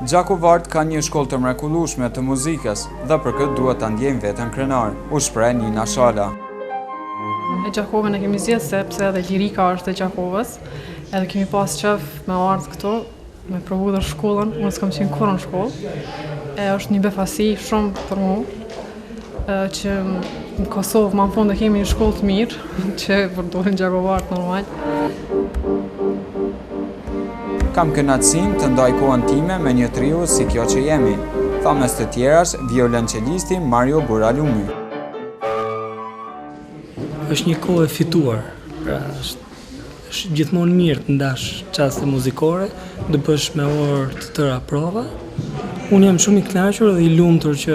Gjakovart ka një shkollë të mrekullueshme të muzikës dhe për këtë duhet ta ndjejmë veten krenar, u shpreh Nina Shala. E Gjakovën e kemi zgjedhur sepse edhe lirika është e Gjakovës, edhe kemi pas qef me ardhë këto, me provu dhe shkollën, unë s'kam qenë kurrë në shkollë, e është një befasi shumë për mu, që në Kosovë ma në fund e kemi një shkollë të mirë, që përdorin Gjakovartë normal. Kam kënaqësinë të ndaj kohën time me një trio si kjo që jemi, tha mes të tjerash violonçelisti Mario Buralumi. Është një kohë e fituar, pra është gjithmonë mirë të ndash çaste muzikore, dhe bësh me orë të tëra prova. Unë jam shumë i kënaqur dhe i lumtur që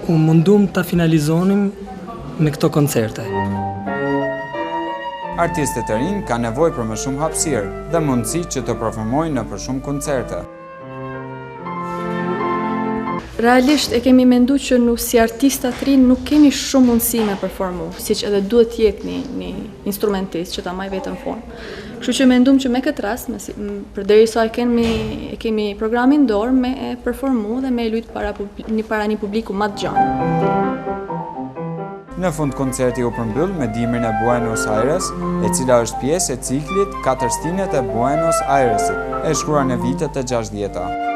mundum ta finalizonim me këto koncerte. Artistët e rinj kanë nevojë për më shumë hapësirë dhe mundësi që të performojnë në për shumë koncerte. Realisht e kemi mendu që si artistat rinë nuk kemi shumë mundësi me performu, si që edhe duhet jetë një instrumentist që ta maj vetë në formë. Kështu që mendum që me këtë rast, përderisa e kemi programin dorë me performu dhe me lujtë para një publiku ma të gjanë. Në fund koncerti u përmbyll me dimrin e Buenos Aires, e cila është pjesë e ciklit 4 stinet e Buenos Airesit, e shkruar në vitet e 60-ta.